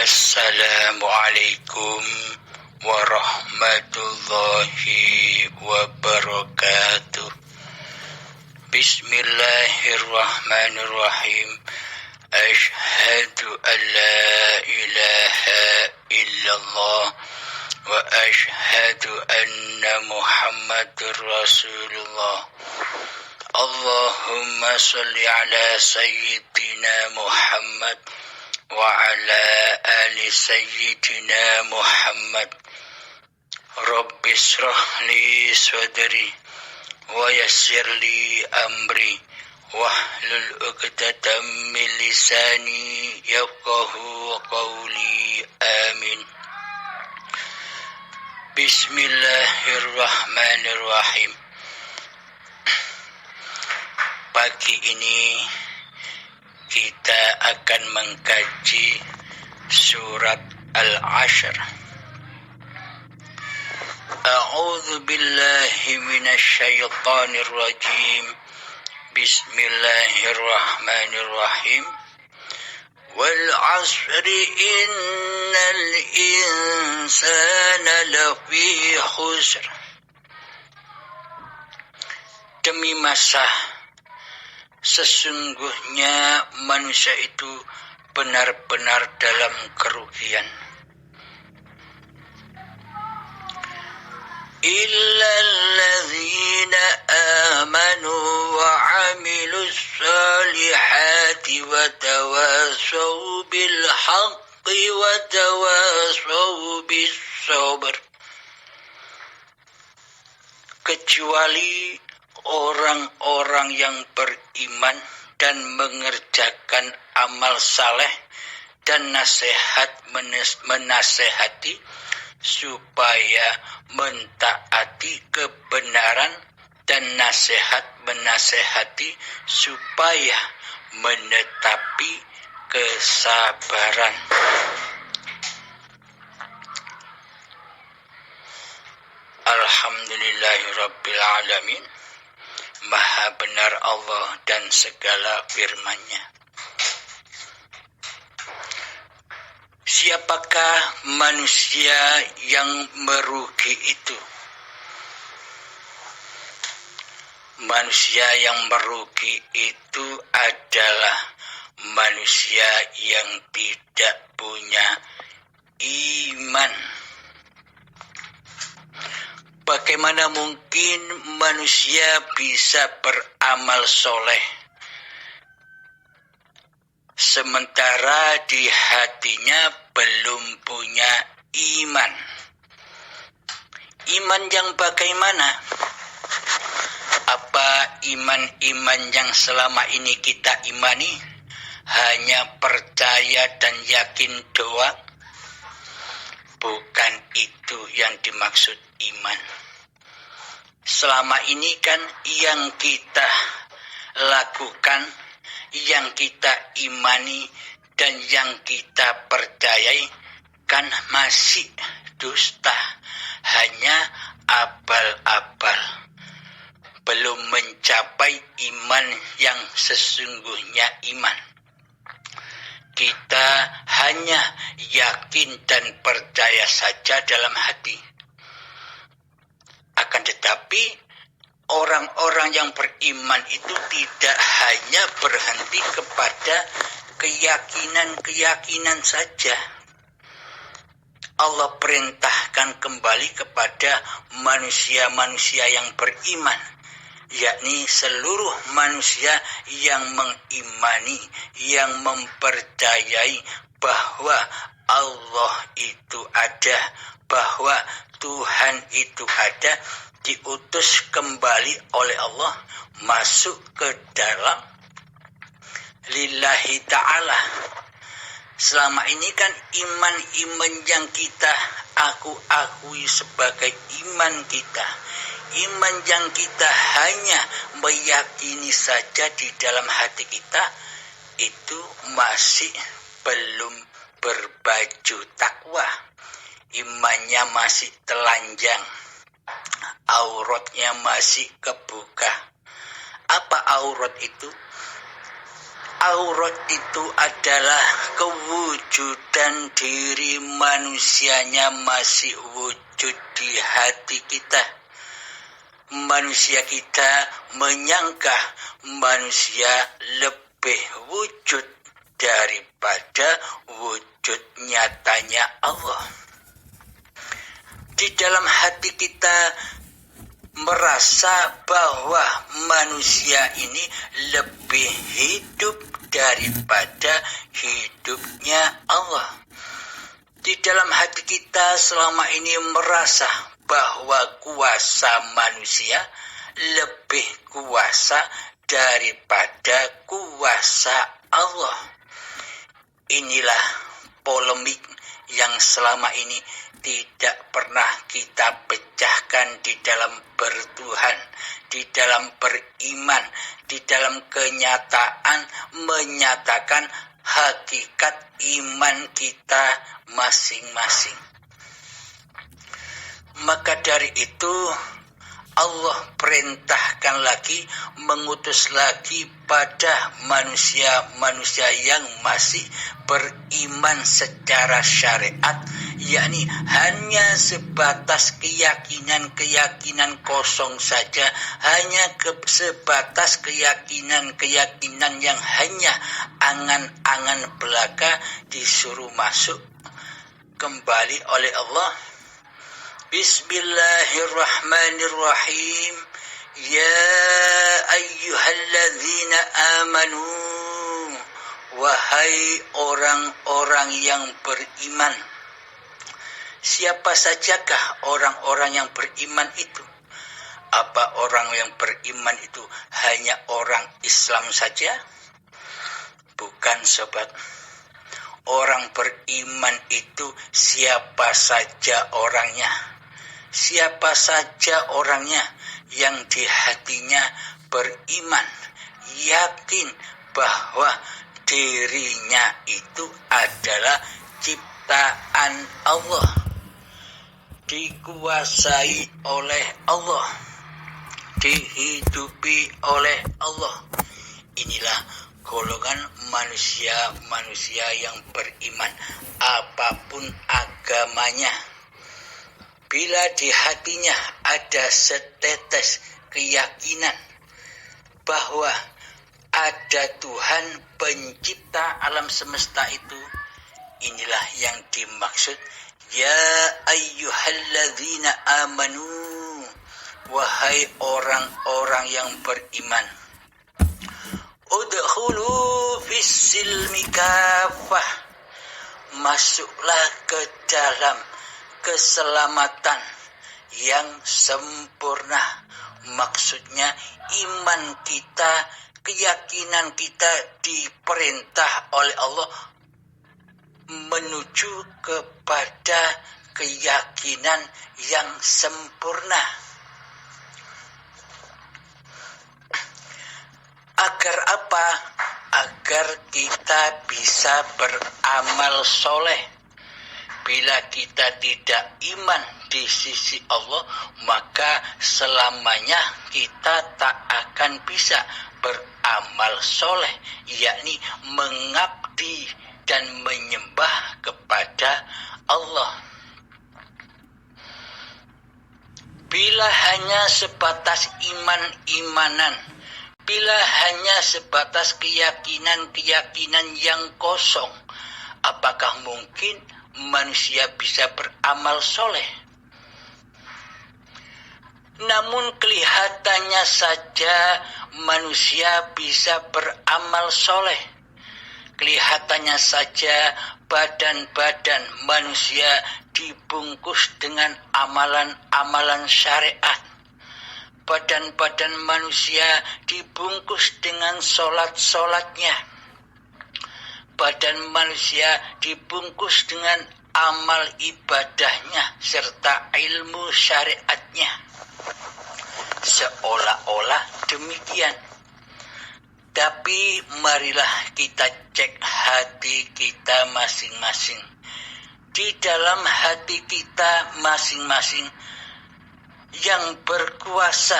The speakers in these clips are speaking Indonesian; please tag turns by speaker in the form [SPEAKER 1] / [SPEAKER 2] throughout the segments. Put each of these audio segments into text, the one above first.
[SPEAKER 1] Assalamualaikum warahmatullahi wabarakatuh. Bismillahirrahmanirrahim. Ashhadu an la ilaha illallah wa ashhadu anna Muhammadur Rasulullah. Allahumma salli ala sayyidina Muhammad wa ala ali sayyidina Muhammad. Rabbi shrah li sadri wa yassir li amri wahlul 'uqdatam min lisani yafqahu qawli. Amin. Bismillahirrahmanirrahim. Pagi ini kita akan mengkaji surat Al-Ashr. A'udzu billahi minasyaitonir rajim. Bismillahirrahmanirrahim. Wal 'asri innal insana lafi khusr. Demi masa, sesungguhnya manusia itu benar-benar dalam kerugian. Illalladzina amanu wa 'amilus solihati wa tawasaw bil haqqi wa tawasaw bis sabr. Kecuali orang-orang yang beriman dan mengerjakan amal saleh dan menasehati supaya mentaati kebenaran dan menasehati supaya menetapi kesabaran. Alhamdulillahirabbil alamin. Maha benar Allah dan segala firman-Nya. Siapakah manusia yang merugi itu? Manusia yang merugi itu adalah manusia yang tidak punya iman. Bagaimana mungkin manusia bisa beramal soleh sementara di hatinya belum punya iman? Iman yang bagaimana? Apa iman-iman yang selama ini kita imani hanya percaya dan yakin doang? Bukan itu yang dimaksud iman. Selama ini kan yang kita lakukan, yang kita imani, dan yang kita percayai kan masih dusta, hanya abal-abal, belum mencapai iman yang sesungguhnya iman. Kita hanya yakin dan percaya saja dalam hati. Akan tetapi orang-orang yang beriman itu tidak hanya berhenti kepada keyakinan-keyakinan saja. Allah perintahkan kembali kepada manusia-manusia yang beriman, yakni seluruh manusia yang mengimani, yang mempercayai bahwa Allah itu ada, bahwa Tuhan itu ada, diutus kembali oleh Allah masuk ke dalam lillahi ta'ala. Selama ini kan iman-iman yang kita akui sebagai iman kita, iman yang kita hanya meyakini saja di dalam hati kita, itu masih belum berbaju takwa. Imannya masih telanjang, auratnya masih kebuka. Apa aurat itu? Aurat itu adalah kewujudan diri manusianya masih wujud di hati kita. Manusia kita menyangka manusia lebih wujud daripada wujud nyatanya Allah. Di dalam hati kita merasa bahwa manusia ini lebih hidup daripada hidupnya Allah. Di dalam hati kita selama ini merasa bahwa kuasa manusia lebih kuasa daripada kuasa Allah. Inilah polemik yang selama ini tidak pernah kita pecahkan di dalam bertuhan, di dalam beriman, di dalam kenyataan menyatakan hakikat iman kita masing-masing. Maka dari itu Allah perintahkan lagi, mengutus lagi pada manusia-manusia yang masih beriman secara syariat, yakni hanya sebatas keyakinan-keyakinan kosong saja, hanya sebatas keyakinan-keyakinan yang hanya angan-angan belaka disuruh masuk kembali oleh Allah. Bismillahirrahmanirrahim. Ya ayyuhalladzina amanu, wahai orang-orang yang beriman. Siapa sajakah orang-orang yang beriman itu? Apa orang yang beriman itu hanya orang Islam saja? Bukan, sobat. Orang beriman itu siapa saja orangnya. Siapa saja orangnya yang di hatinya beriman, yakin bahwa dirinya itu adalah ciptaan Allah, dikuasai oleh Allah, dihidupi oleh Allah. Inilah golongan manusia yang beriman, apapun agamanya. Bila di hatinya ada setetes keyakinan bahwa ada Tuhan pencipta alam semesta itu, inilah yang dimaksud ya ayyuhalladzina amanu, wahai orang-orang yang beriman. Udkhulu fis-silmi kafah, masuklah ke dalam keselamatan yang sempurna. Maksudnya iman kita, keyakinan kita diperintah oleh Allah menuju kepada keyakinan yang sempurna. Agar apa? Agar kita bisa beramal soleh. Bila kita tidak iman di sisi Allah, maka selamanya kita tak akan bisa beramal soleh, yakni mengabdi dan menyembah kepada Allah. Bila hanya sebatas iman-imanan, bila hanya sebatas keyakinan-keyakinan yang kosong, apakah mungkin manusia bisa beramal soleh? Namun kelihatannya saja manusia bisa beramal soleh. Kelihatannya saja badan-badan manusia dibungkus dengan amalan-amalan syariat. Badan-badan manusia dibungkus dengan solat-solatnya. Badan manusia dibungkus dengan amal ibadahnya serta ilmu syariatnya. Seolah-olah demikian. Tapi marilah kita cek hati kita masing-masing. Di dalam hati kita masing-masing yang berkuasa,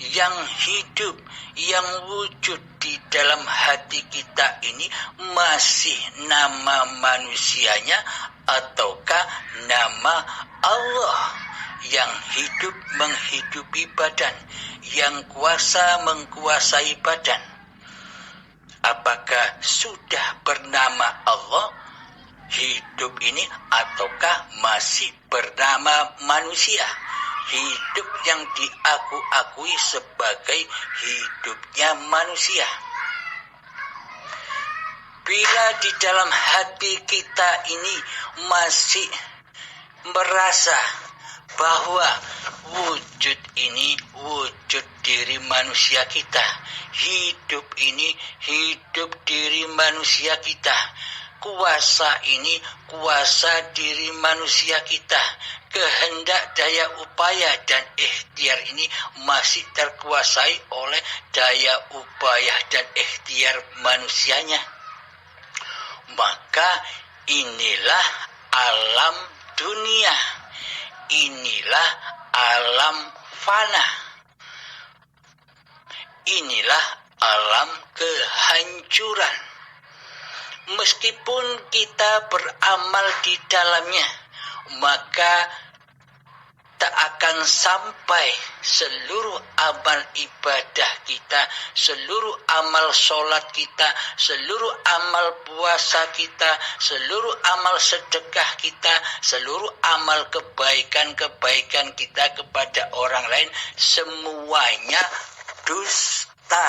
[SPEAKER 1] yang hidup, yang wujud di dalam hati kita ini masih nama manusianya ataukah nama Allah yang hidup menghidupi badan, yang kuasa mengkuasai badan? Apakah sudah bernama Allah hidup ini ataukah masih bernama manusia? Hidup yang diakui sebagai hidupnya manusia. Bila di dalam hati kita ini masih merasa bahwa wujud ini wujud diri manusia kita, hidup ini hidup diri manusia kita, kuasa ini kuasa diri manusia kita, kehendak, daya upaya dan ikhtiar ini masih terkuasai oleh daya upaya dan ikhtiar manusianya. Maka inilah alam dunia, inilah alam fana, inilah alam kehancuran. Meskipun kita beramal di dalamnya, maka tak akan sampai seluruh amal ibadah kita, seluruh amal sholat kita, seluruh amal puasa kita, seluruh amal sedekah kita, seluruh amal kebaikan-kebaikan kita kepada orang lain, semuanya dusta,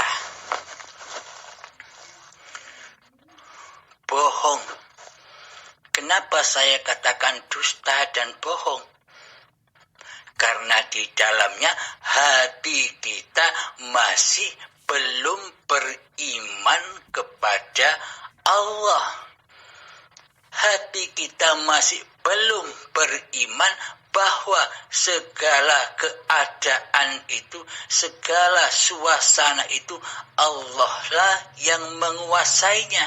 [SPEAKER 1] bohong. Kenapa saya katakan dusta dan bohong? Karena di dalamnya hati kita masih belum beriman kepada Allah. Hati kita masih belum beriman bahwa segala keadaan itu, segala suasana itu Allah lah yang menguasainya,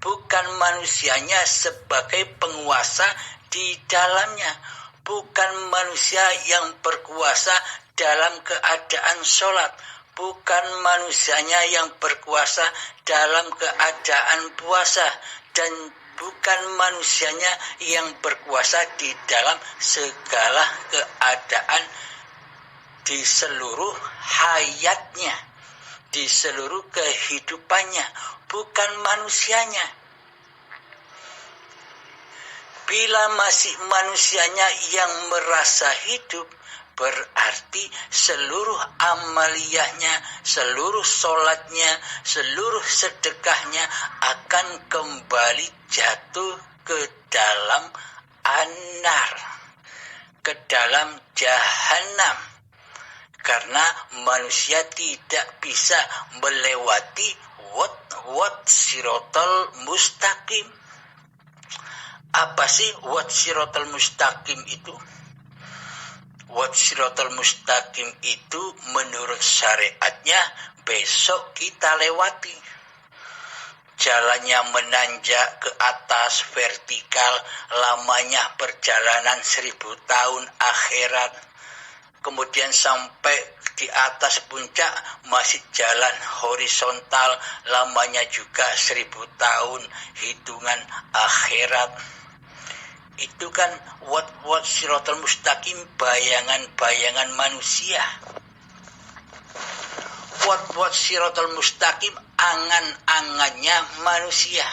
[SPEAKER 1] bukan manusianya sebagai penguasa di dalamnya. Bukan manusia yang berkuasa dalam keadaan sholat, bukan manusianya yang berkuasa dalam keadaan puasa, dan bukan manusianya yang berkuasa di dalam segala keadaan di seluruh hayatnya, di seluruh kehidupannya, bukan manusianya. Bila masih manusianya yang merasa hidup, berarti seluruh amaliyahnya, seluruh sholatnya, seluruh sedekahnya akan kembali jatuh ke dalam anar, ke dalam jahanam. Karena manusia tidak bisa melewati wat sirotol mustaqim. Apa sih wat sirotol mustaqim itu? Wat sirotol mustaqim itu menurut syariatnya besok kita lewati. Jalannya menanjak ke atas vertikal, lamanya perjalanan 1000 tahun akhirat. Kemudian sampai di atas puncak masih jalan horizontal, lamanya juga 1000 tahun hitungan akhirat. Itu kan wat sirotol mustaqim, bayangan-bayangan manusia. Wat sirotol mustaqim, angan-angannya manusia.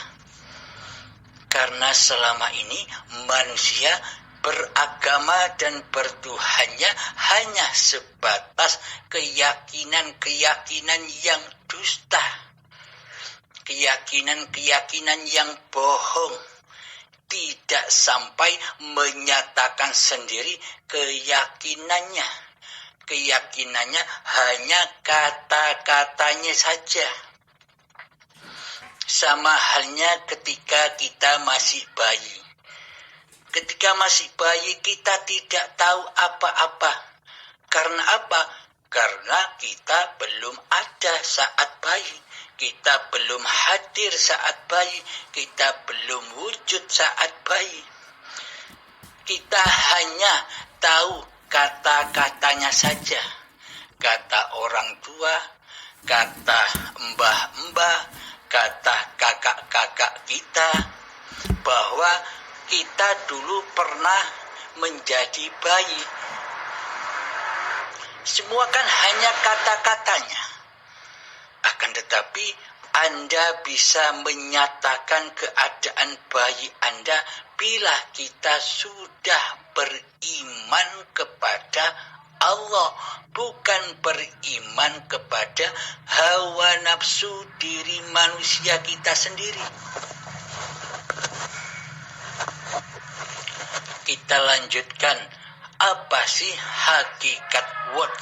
[SPEAKER 1] Karena selama ini manusia beragama dan bertuhannya hanya sebatas keyakinan-keyakinan yang dusta, keyakinan-keyakinan yang bohong. Tidak sampai menyatakan sendiri keyakinannya. Keyakinannya hanya kata-katanya saja. Sama halnya ketika kita masih bayi. Ketika masih bayi kita tidak tahu apa-apa. Karena apa? Karena kita belum ada saat bayi. Kita belum hadir saat bayi, kita belum wujud saat bayi. Kita hanya tahu kata-katanya saja. kata orang tua, kata mbah-mbah, kata kakak-kakak kita, bahwa kita dulu pernah menjadi bayi. Semua kan hanya kata-katanya. Akan tetapi Anda bisa menyatakan keadaan bayi Anda bila kita sudah beriman kepada Allah, bukan beriman kepada hawa nafsu diri manusia kita sendiri. Kita lanjutkan, apa sih hakikat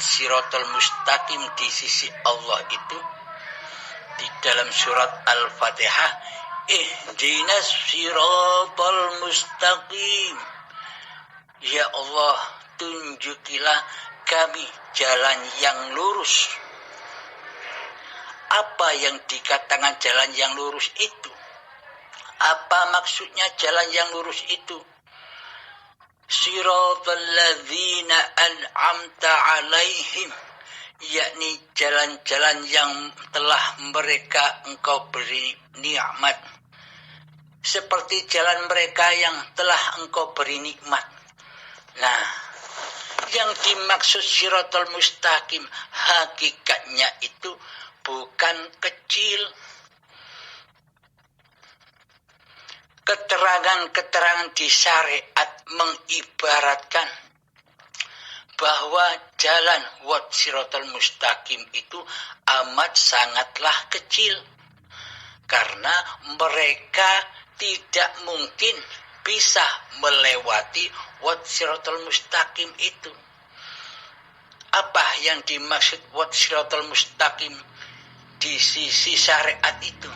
[SPEAKER 1] siratal mustaqim di sisi Allah itu? Di dalam surat Al-Fatihah, ihdinas siratal mustaqim. Ya Allah, tunjukilah kami jalan yang lurus. Apa yang dikatakan jalan yang lurus itu? Apa maksudnya jalan yang lurus itu? Siratal ladzina an'amta alaihim, yakni jalan-jalan yang telah mereka Engkau beri nikmat, seperti jalan mereka yang telah Engkau beri nikmat. Nah, yang dimaksud siratal mustaqim hakikatnya itu bukan kecil. Keterangan-keterangan di syariat mengibaratkan bahwa jalan siratal mustaqim itu amat sangatlah kecil, karena mereka tidak mungkin bisa melewati siratal mustaqim itu. Apa yang dimaksud siratal mustaqim di sisi syariat itu?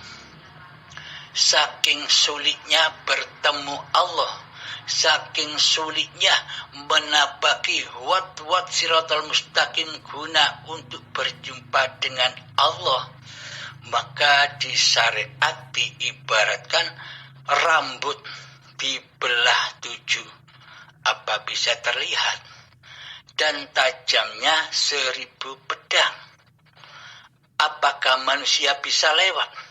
[SPEAKER 1] Saking sulitnya bertemu Allah, saking sulitnya menapaki siratal mustaqim guna untuk berjumpa dengan Allah, maka di syariat diibaratkan rambut dibelah 7, apa bisa terlihat, dan tajamnya 1000 pedang. Apakah manusia bisa lewat?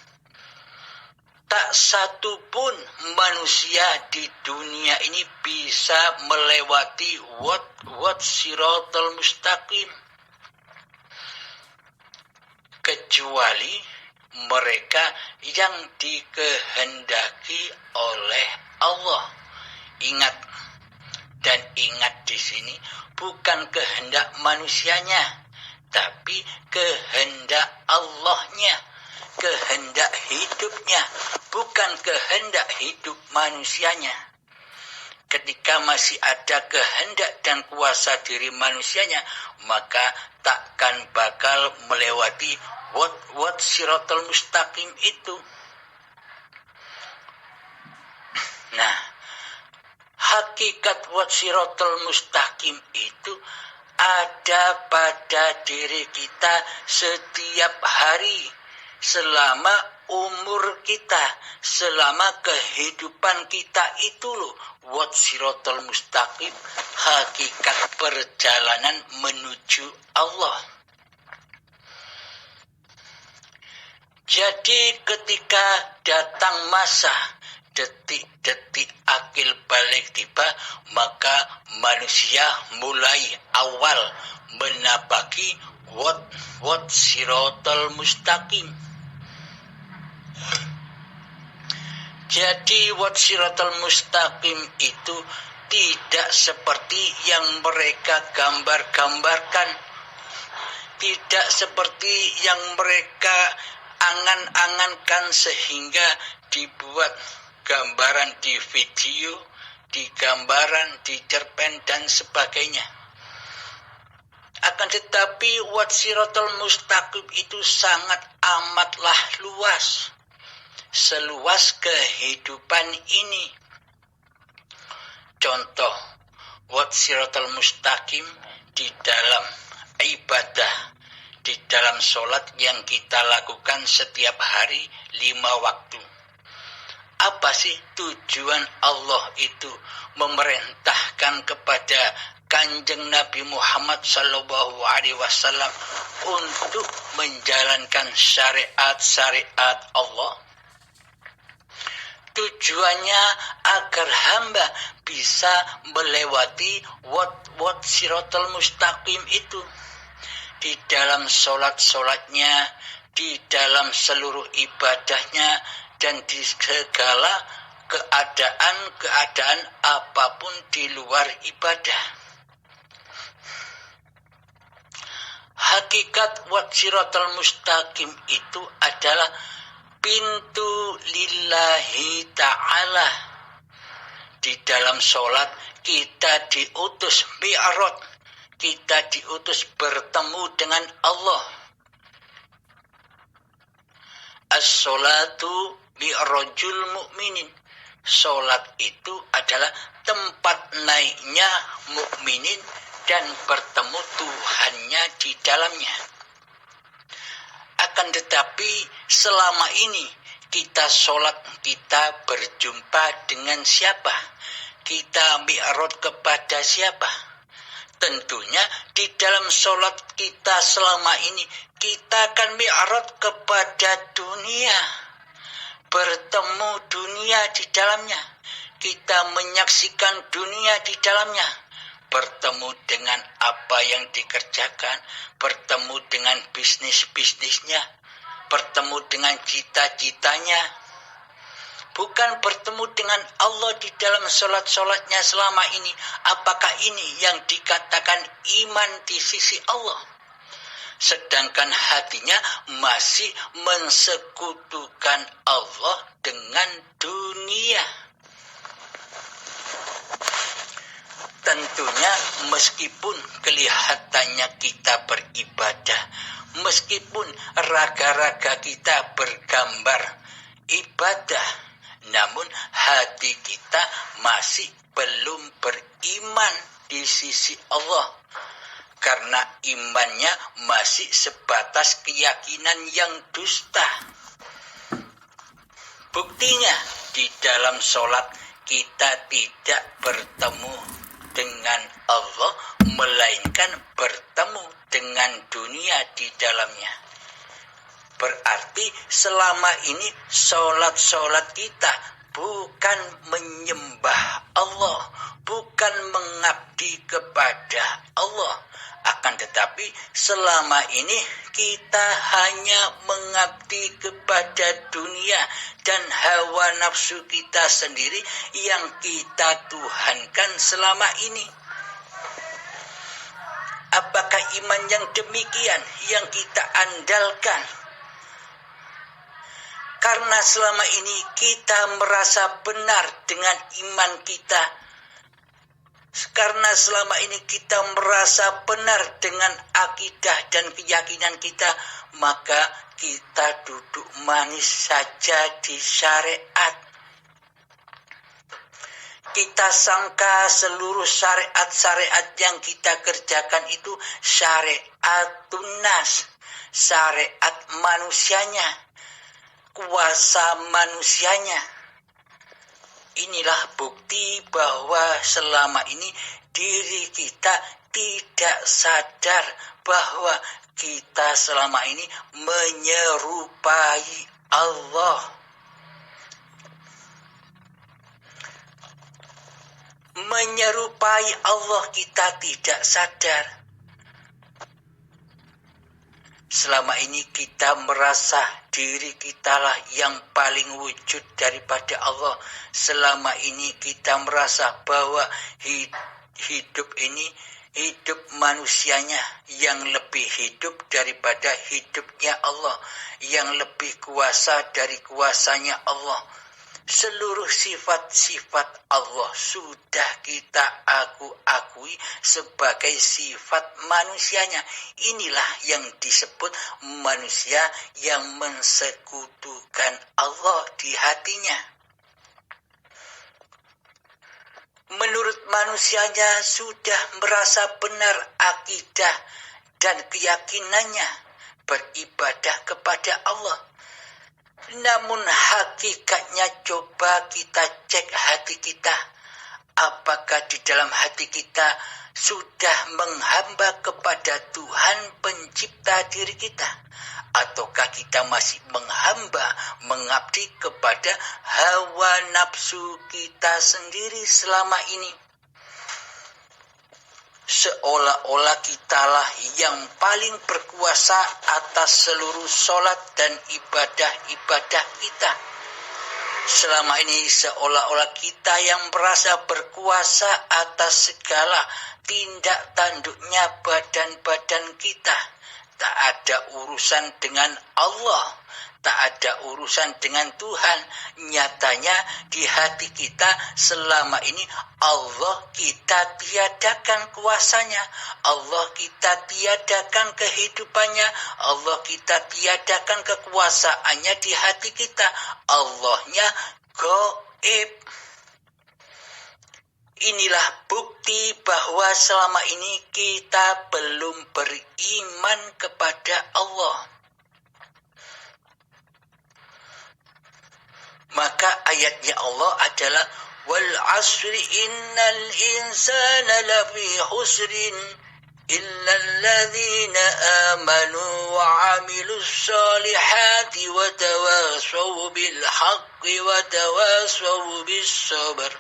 [SPEAKER 1] Tak satu pun manusia di dunia ini bisa melewati siratal mustaqim, kecuali mereka yang dikehendaki oleh Allah. Ingat di sini bukan kehendak manusianya, tapi kehendak Allahnya, kehendak hidupnya, bukan kehendak hidup manusianya. Ketika masih ada kehendak dan kuasa diri manusianya, maka takkan bakal melewati siratal mustaqim itu. Nah, hakikat siratal mustaqim itu ada pada diri kita setiap hari, selama umur kita, selama kehidupan kita itu loh. Siratal mustaqim, hakikat perjalanan menuju Allah. Jadi ketika datang masa detik-detik akil balik tiba, maka manusia mulai awal menapaki siratal mustaqim. Jadi siratal mustaqim itu tidak seperti yang mereka gambar-gambarkan, tidak seperti yang mereka angan-angankan sehingga dibuat gambaran di video, di gambaran, di cerpen dan sebagainya. Akan tetapi siratal mustaqim itu sangat amatlah luas, seluas kehidupan ini. Contoh, siratal mustaqim di dalam ibadah, di dalam sholat yang kita lakukan setiap hari 5 waktu. Apa sih tujuan Allah itu memerintahkan kepada Kanjeng Nabi Muhammad Sallallahu Alaihi Wasallam untuk menjalankan syariat-syariat Allah. Tujuannya agar hamba bisa melewati wat siratal mustaqim itu di dalam sholat-sholatnya, di dalam seluruh ibadahnya, dan di segala keadaan apapun di luar ibadah. Hakikat wat siratal mustaqim itu adalah pintu lillahi ta'ala. Di dalam sholat kita diutus mi'raj, kita diutus bertemu dengan Allah. As-sholatu mi'rajul mu'minin. Sholat itu adalah tempat naiknya mukminin dan bertemu Tuhannya di dalamnya. Akan tetapi selama ini kita sholat, kita berjumpa dengan siapa? Kita mi'raj kepada siapa? Tentunya di dalam sholat kita selama ini kita akan mi'raj kepada dunia. Bertemu dunia di dalamnya. Kita menyaksikan dunia di dalamnya. Bertemu dengan apa yang dikerjakan, bertemu dengan bisnis-bisnisnya, bertemu dengan cita-citanya. Bukan bertemu dengan Allah di dalam sholat-sholatnya selama ini. Apakah ini yang dikatakan iman di sisi Allah? Sedangkan hatinya masih mensekutukan Allah dengan dunia. Tentunya meskipun kelihatannya kita beribadah, meskipun raga-raga kita bergambar ibadah, namun hati kita masih belum beriman di sisi Allah. Karena imannya masih sebatas keyakinan yang dusta. Buktinya di dalam sholat kita tidak bertemu dengan Allah, melainkan bertemu dengan dunia di dalamnya. Berarti selama ini sholat-sholat kita bukan menyembah Allah, bukan mengabdi kepada Allah. Akan tetapi selama ini kita hanya mengabdi kepada dunia dan hawa nafsu kita sendiri yang kita tuhankan selama ini. Apakah iman yang demikian yang kita andalkan? Karena selama ini kita merasa benar dengan iman kita. Karena selama ini kita merasa benar dengan akidah dan keyakinan kita, maka kita duduk manis saja di syariat. Kita sangka seluruh syariat-syariat yang kita kerjakan itu syariatun nas, syariat manusianya, kuasa manusianya. Inilah bukti bahwa selama ini diri kita tidak sadar bahwa kita selama ini menyerupai Allah. Menyerupai Allah kita tidak sadar. Selama ini kita merasa diri kitalah yang paling wujud daripada Allah. Selama ini kita merasa bahwa hidup ini, hidup manusianya yang lebih hidup daripada hidupnya Allah, yang lebih kuasa dari kuasanya Allah. Seluruh sifat-sifat Allah sudah kita akui sebagai sifat manusianya. Inilah yang disebut manusia yang mensekutukan Allah di hatinya. Menurut manusianya sudah merasa benar akidah dan keyakinannya beribadah kepada Allah. Namun hakikatnya coba kita cek hati kita. Apakah di dalam hati kita sudah menghamba kepada Tuhan pencipta diri kita? Ataukah kita masih menghamba, mengabdi kepada hawa nafsu kita sendiri selama ini? Seolah-olah kitalah yang paling berkuasa atas seluruh sholat dan ibadah-ibadah kita. Selama ini seolah-olah kita yang merasa berkuasa atas segala tindak tanduknya badan-badan kita. Tak ada urusan dengan Allah, tak ada urusan dengan Tuhan. Nyatanya di hati kita selama ini Allah kita tiadakan kuasanya, Allah kita tiadakan kehidupannya, Allah kita tiadakan kekuasaannya di hati kita. Allahnya gaib. Inilah bukti bahwa selama ini kita belum beriman kepada Allah. Maka ayatnya Allah adalah wal asri innal insana lafi khusrin illa alladhina amanu wa amilus solihati wa tawasaw bil haqqi wa tawasaw bis sabr.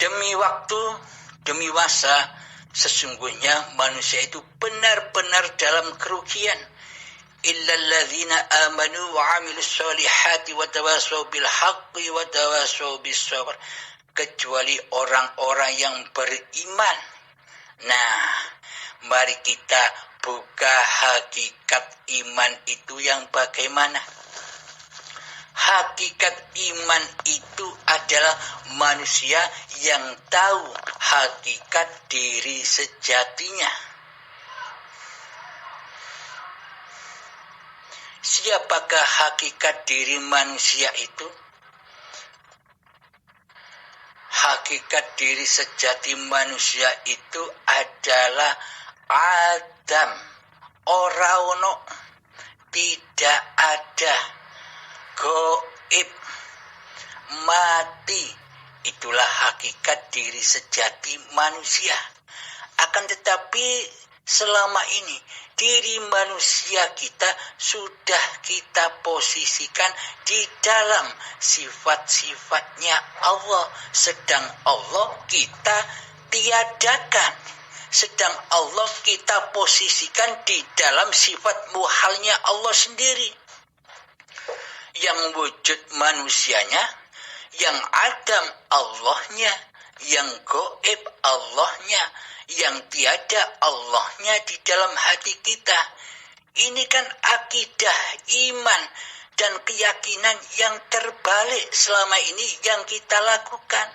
[SPEAKER 1] Demi waktu, demi masa, sesungguhnya manusia itu benar-benar dalam kerugian. Illalladzina amanu wa amilus solihati wa tawasaw bil haqqi wa tawasaw bis sabr. Kecuali orang-orang yang beriman. Nah, mari kita buka hakikat iman itu yang bagaimana. Hakikat iman itu adalah manusia yang tahu hakikat diri sejatinya. Siapakah hakikat diri manusia itu? Hakikat diri sejati manusia itu adalah Adam. Ora ono, tidak ada, gaib, mati. Itulah hakikat diri sejati manusia. Akan tetapi selama ini diri manusia kita sudah kita posisikan di dalam sifat-sifatnya Allah. Sedang Allah kita tiadakan. Sedang Allah kita posisikan di dalam sifat muhalnya Allah sendiri. Yang wujud manusianya, yang Adam Allahnya, yang gaib Allahnya, yang tiada Allahnya di dalam hati kita. Ini kan akidah iman dan keyakinan yang terbalik selama ini yang kita lakukan.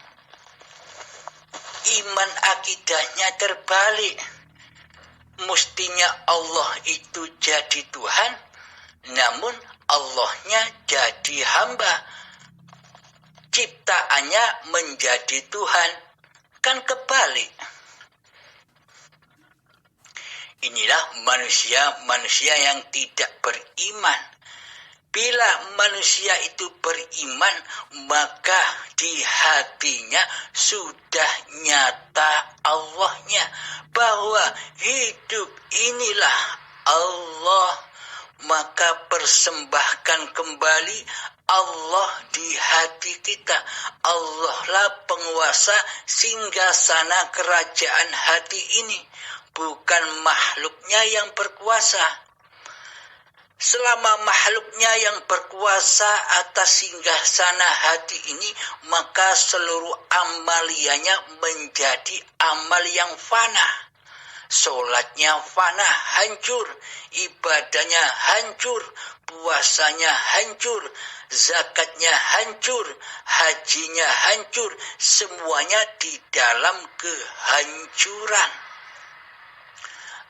[SPEAKER 1] Iman akidahnya terbalik. Mestinya Allah itu jadi Tuhan, namun Allahnya jadi hamba. Ciptaannya menjadi Tuhan. Kan kebalik. Inilah manusia yang tidak beriman. Bila manusia itu beriman, maka di hatinya sudah nyata Allahnya. Bahwa hidup inilah Allah. Maka persembahkan kembali Allah di hati kita. Allah lah penguasa singgasana kerajaan hati ini. Bukan makhluknya yang berkuasa. Selama makhluknya yang berkuasa atas singgasana hati ini, maka seluruh amaliannya menjadi amal yang fana. Solatnya fana, hancur. Ibadahnya hancur. Puasanya hancur. Zakatnya hancur. Hajinya hancur. Semuanya di dalam kehancuran.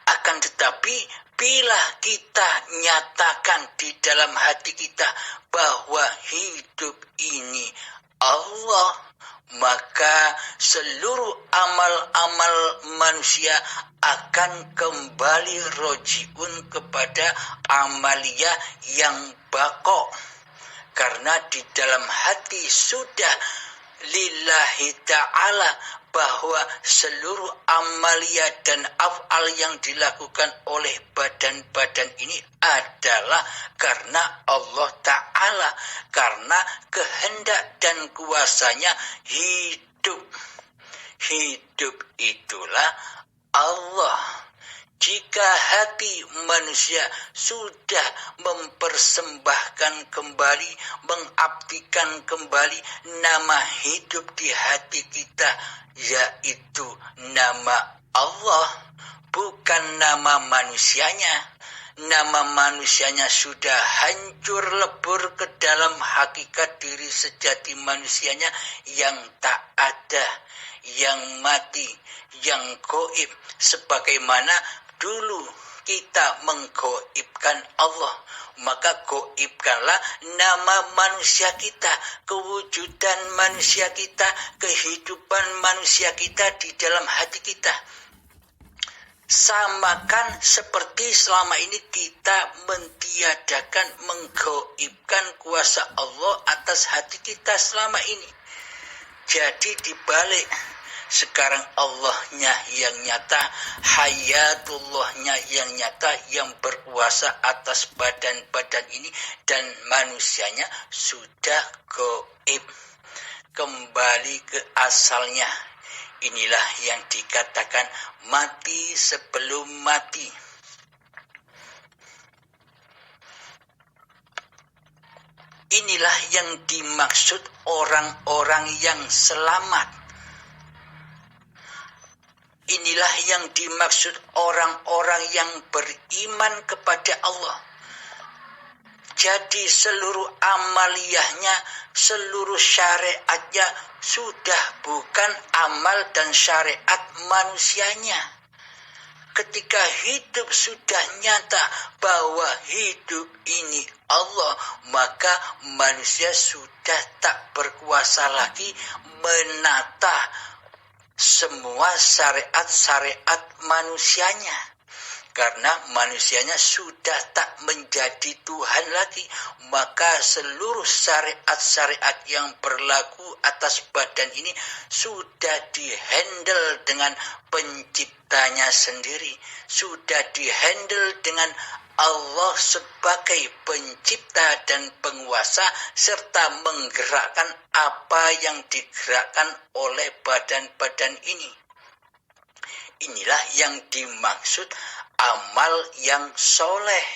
[SPEAKER 1] Akan tetapi bila kita nyatakan di dalam hati kita bahwa hidup ini Allah, maka seluruh amal-amal manusia akan kembali rojiun kepada amalia yang bako. karena di dalam hati sudah lillahi ta'ala bahwa seluruh amalia dan af'al yang dilakukan oleh badan-badan ini adalah karena Allah Ta'ala, karena kehendak dan kuasanya hidup. Hidup itulah Allah. Jika hati manusia sudah mempersembahkan kembali, mengabdikan kembali nama hidup di hati kita, yaitu nama Allah, bukan nama manusianya. Nama manusianya sudah hancur lebur ke dalam hakikat diri sejati manusianya yang tak ada, yang mati, yang gaib, sebagaimana dulu kita menggaibkan Allah, maka gaibkanlah nama manusia kita, kewujudan manusia kita, kehidupan manusia kita di dalam hati kita. Samakan seperti selama ini kita mentiadakan, menggaibkan kuasa Allah atas hati kita selama ini. Jadi dibalik, sekarang Allahnya yang nyata, hayatullahnya yang nyata, yang berkuasa atas badan-badan ini, dan manusianya sudah gaib, kembali ke asalnya. Inilah yang dikatakan mati sebelum mati. Inilah yang dimaksud orang-orang yang selamat. Inilah yang dimaksud orang-orang yang beriman kepada Allah. Jadi seluruh amaliyahnya, seluruh syariatnya sudah bukan amal dan syariat manusianya. Ketika hidup sudah nyata bahwa hidup ini Allah, maka manusia sudah tak berkuasa lagi menata semua syariat-syariat manusianya. Karena manusianya sudah tak menjadi Tuhan lagi, maka seluruh syariat-syariat yang berlaku atas badan ini sudah dihandle dengan penciptanya sendiri, sudah dihandle dengan Allah sebagai pencipta dan penguasa, serta menggerakkan apa yang digerakkan oleh badan-badan ini. Inilah yang dimaksud amal yang soleh.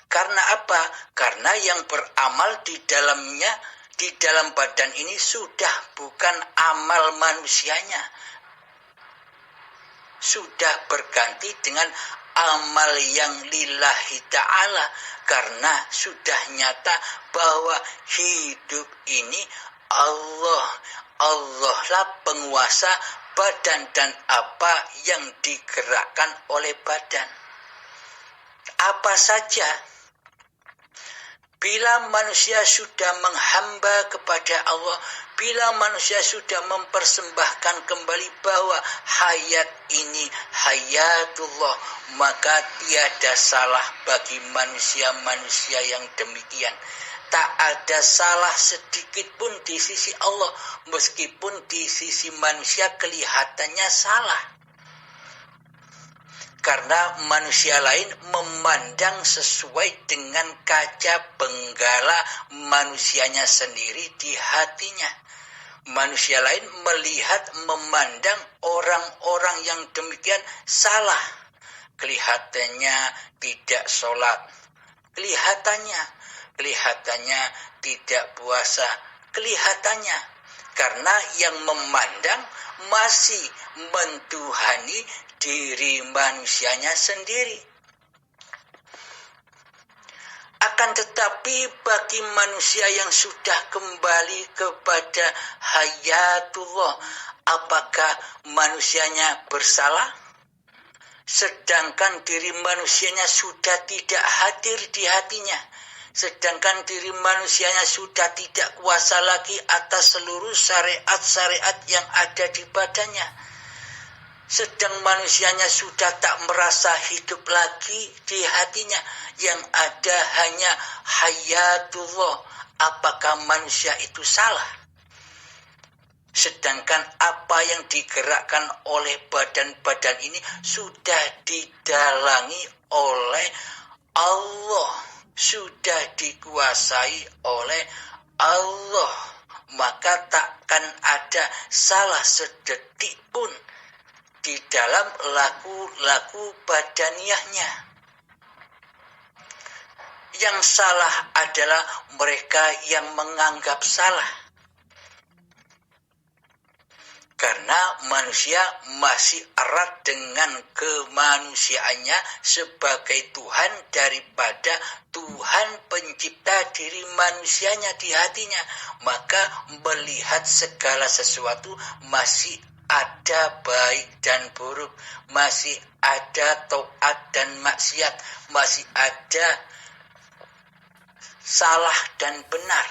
[SPEAKER 1] Karena apa? Karena yang beramal di dalamnya, di dalam badan ini sudah bukan amal manusianya, sudah berganti dengan amal yang lillahi ta'ala, karena sudah nyata bahwa hidup ini Allah lah penguasa badan dan apa yang digerakkan oleh badan. Apa saja, bila manusia sudah menghamba kepada Allah, bila manusia sudah mempersembahkan kembali bahwa hayat ini hayatullah, maka tiada salah bagi manusia-manusia yang demikian. Tak ada salah sedikit pun di sisi Allah, meskipun di sisi manusia kelihatannya salah. Karena manusia lain memandang sesuai dengan kaca benggala manusianya sendiri di hatinya. Manusia lain melihat, memandang orang-orang yang demikian salah. Kelihatannya tidak sholat, kelihatannya tidak puasa, kelihatannya, karena yang memandang masih mentuhani diri manusianya sendiri. Akan tetapi bagi manusia yang sudah kembali kepada hayatullah, apakah manusianya bersalah? Sedangkan diri manusianya sudah tidak hadir di hatinya. Sedangkan diri manusianya sudah tidak kuasa lagi atas seluruh syariat-syariat yang ada di badannya. sedang manusianya sudah tak merasa hidup lagi di hatinya, yang ada hanya hayatullah. Apakah manusia itu salah? Sedangkan apa yang digerakkan oleh badan-badan ini sudah didalangi oleh Allah, sudah dikuasai oleh Allah, maka takkan ada salah sedetik pun di dalam laku-laku badaniyahnya. Yang salah adalah mereka yang menganggap salah. Karena manusia masih erat dengan kemanusiaannya sebagai Tuhan daripada Tuhan pencipta diri manusianya di hatinya, maka melihat segala sesuatu masih ada baik dan buruk, masih ada taat dan maksiat, masih ada salah dan benar.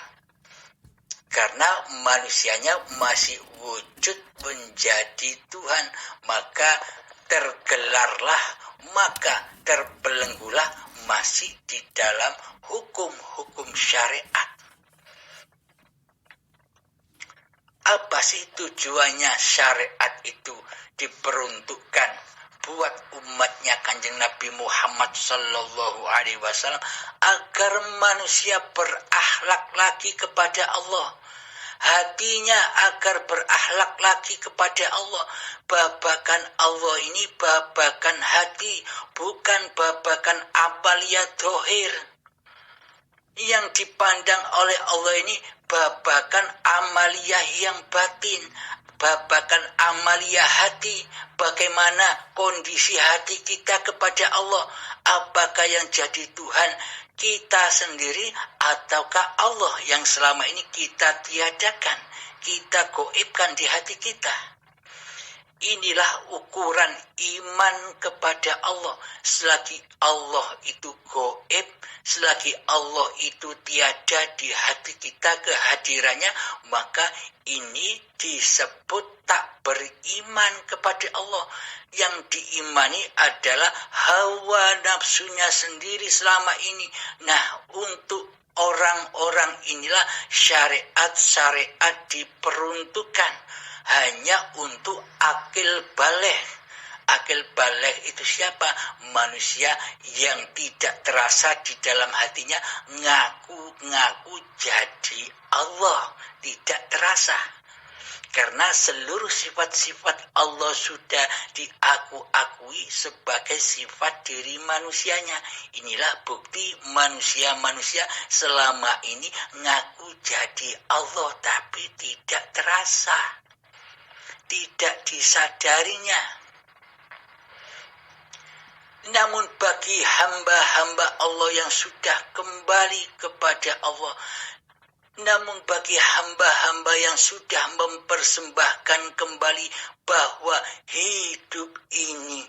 [SPEAKER 1] Karena manusianya masih wujud menjadi Tuhan, maka tergelarlah, maka terbelenggulah masih di dalam hukum-hukum syariat. Apa sih tujuannya syariat itu diperuntukkan buat umatnya Kanjeng Nabi Muhammad Sallallahu Alaihi Wasallam, agar manusia berakhlak lagi kepada Allah, hatinya agar berakhlak lagi kepada Allah. Babakan Allah ini babakan hati, bukan babakan amaliyah dohir. Yang dipandang oleh Allah ini babakan amaliyah yang batin, babakan amaliyah hati. Bagaimana kondisi hati kita kepada Allah? Apakah yang jadi Tuhan kita sendiri ataukah Allah yang selama ini kita tiadakan, kita goibkan di hati kita? Inilah ukuran iman kepada Allah. Selagi Allah itu goib, selagi Allah itu tiada di hati kita kehadirannya, maka ini disebut tak beriman kepada Allah. Yang diimani adalah hawa nafsunya sendiri selama ini. Nah, untuk orang-orang inilah syariat-syariat diperuntukkan hanya untuk akil baligh. Akil baligh itu siapa? Manusia yang tidak terasa di dalam hatinya ngaku-ngaku jadi Allah, tidak terasa. Karena seluruh sifat-sifat Allah sudah diaku-akui sebagai sifat diri manusianya. Inilah bukti manusia-manusia selama ini ngaku jadi Allah tapi tidak terasa, tidak disadarinya. Namun bagi hamba-hamba Allah yang sudah kembali kepada Allah, namun bagi hamba-hamba yang sudah mempersembahkan kembali bahwa hidup ini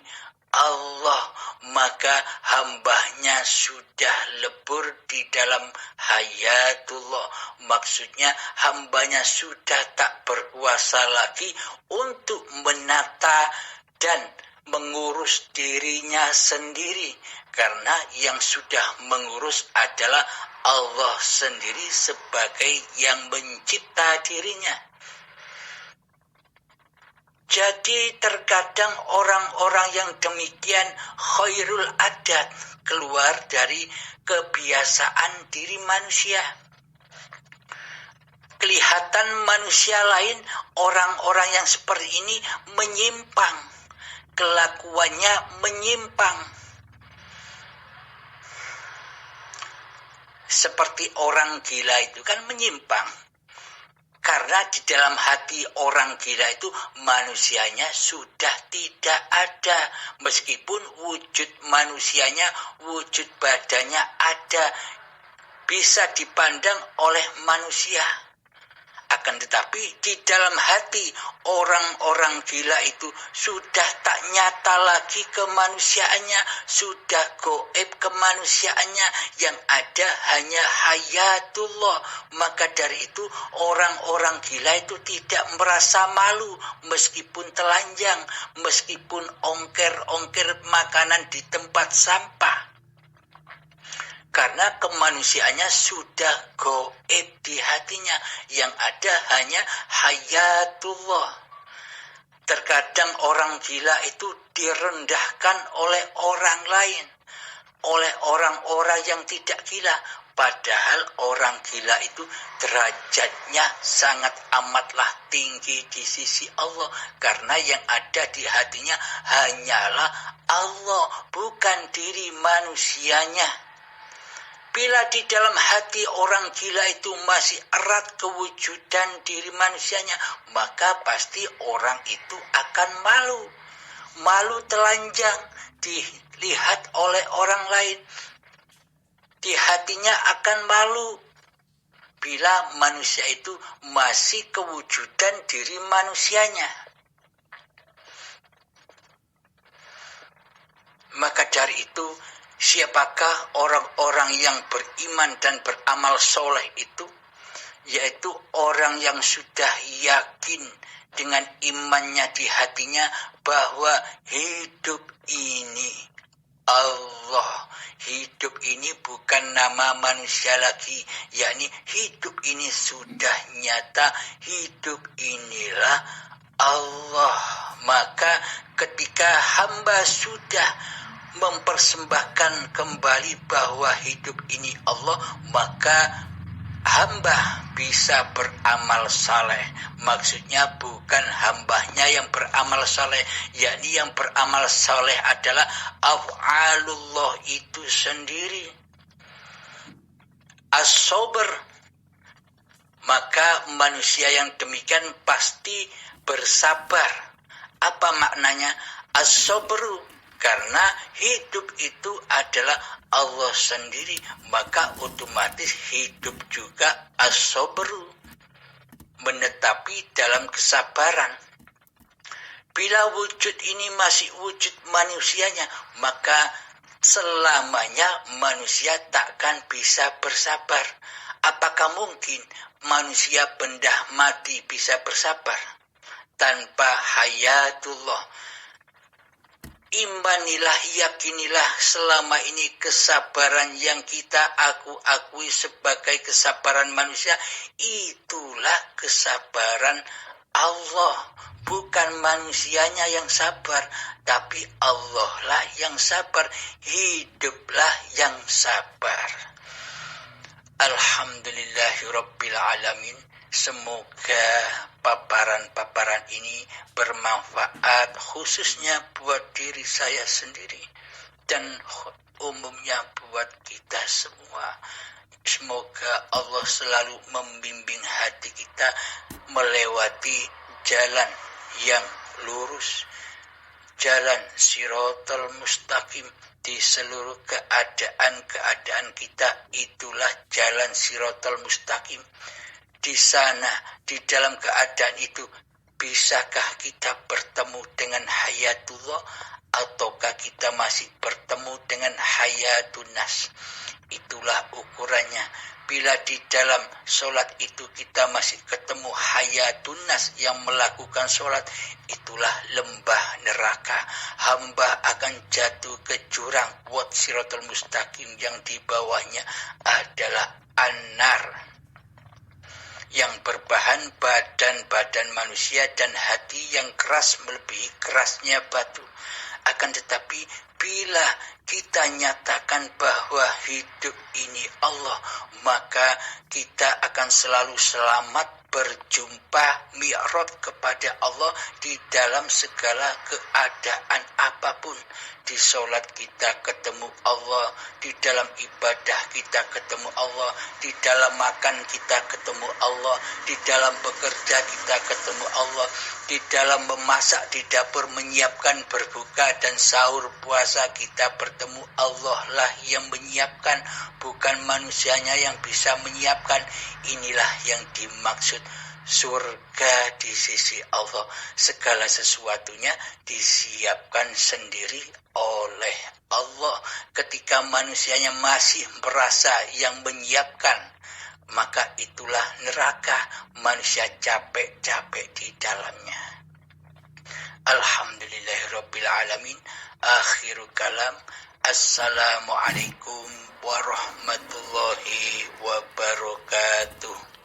[SPEAKER 1] Allah, maka hambanya sudah lebur di dalam hayatullah. Maksudnya hambanya sudah tak berkuasa lagi untuk menata dan mengurus dirinya sendiri, karena yang sudah mengurus adalah Allah sendiri sebagai yang mencipta dirinya. Jadi terkadang orang-orang yang demikian khairul adat, keluar dari kebiasaan diri manusia. Kelihatan manusia lain, orang-orang yang seperti ini menyimpang, kelakuannya menyimpang. Seperti orang gila itu kan menyimpang. Karena di dalam hati orang gila itu manusianya sudah tidak ada. Meskipun wujud manusianya, wujud badannya ada, bisa dipandang oleh manusia. Akan tetapi di dalam hati orang-orang gila itu sudah tak nyata lagi kemanusiaannya, sudah goib kemanusiaannya, yang ada hanya hayatullah. Maka dari itu orang-orang gila itu tidak merasa malu meskipun telanjang, meskipun ongkir-ongkir makanan di tempat sampah. Karena kemanusiaannya sudah goib di hatinya, yang ada hanya hayatullah. Terkadang orang gila itu direndahkan oleh orang lain, oleh orang-orang yang tidak gila. Padahal orang gila itu derajatnya sangat amatlah tinggi di sisi Allah. Karena yang ada di hatinya hanyalah Allah, bukan diri manusianya. Bila di dalam hati orang gila itu masih erat kewujudan diri manusianya, maka pasti orang itu akan malu. Malu telanjang dilihat oleh orang lain. Di hatinya akan malu bila manusia itu masih kewujudan diri manusianya. Maka dari itu, siapakah orang-orang yang beriman dan beramal soleh itu? Yaitu orang yang sudah yakin dengan imannya di hatinya bahwa hidup ini Allah. Hidup ini bukan nama manusia lagi, yakni hidup ini sudah nyata, hidup inilah Allah. Maka ketika hamba sudah mempersembahkan kembali bahwa hidup ini Allah, maka hamba bisa beramal saleh. Maksudnya bukan hambanya yang beramal saleh, yakni yang beramal saleh adalah af'alullah itu sendiri. As-sabr, maka manusia yang demikian pasti bersabar. Apa maknanya as-sabru? Karena hidup itu adalah Allah sendiri, maka otomatis hidup juga as-sabru, menetapi dalam kesabaran. Bila wujud ini masih wujud manusianya, maka selamanya manusia takkan bisa bersabar. Apakah mungkin manusia benda mati bisa bersabar? Tanpa hayatullah. Imanilah, yakinilah selama ini kesabaran yang kita akui sebagai kesabaran manusia, itulah kesabaran Allah. Bukan manusianya yang sabar, tapi Allah lah yang sabar. Hiduplah yang sabar. Alhamdulillahirabbil alamin. Semoga paparan-paparan ini bermanfaat khususnya buat diri saya sendiri dan umumnya buat kita semua. Semoga Allah selalu membimbing hati kita melewati jalan yang lurus, jalan Shiratal Mustaqim. Di seluruh keadaan-keadaan kita, itulah jalan Shiratal Mustaqim. Di sana, di dalam keadaan itu, bisakah kita bertemu dengan hayatullah ataukah kita masih bertemu dengan hayatun nas? Itulah ukurannya. Bila di dalam sholat itu kita masih ketemu hayatun nas yang melakukan sholat, itulah lembah neraka. Hamba akan jatuh ke jurang buat Shiratal Mustaqim yang di bawahnya adalah an-nar, yang berbahan badan-badan manusia dan hati yang keras melebihi kerasnya batu. Akan tetapi bila kita nyatakan bahwa hidup ini Allah, maka kita akan selalu selamat berjumpa mi'raj kepada Allah di dalam segala keadaan apapun. Di sholat kita ketemu Allah, di dalam ibadah kita ketemu Allah, di dalam makan kita ketemu Allah, di dalam bekerja kita ketemu Allah, di dalam memasak di dapur menyiapkan berbuka dan sahur puasa kita bertemu Allah lah yang menyiapkan, bukan manusianya yang bisa menyiapkan. Inilah yang dimaksud surga di sisi Allah. Segala sesuatunya disiapkan sendiri oleh Allah. Ketika manusianya masih merasa yang menyiapkan, maka itulah neraka. Manusia capek-capek di dalamnya. Alhamdulillahirabbil alamin. Akhirul kalam. Assalamualaikum warahmatullahi wabarakatuh.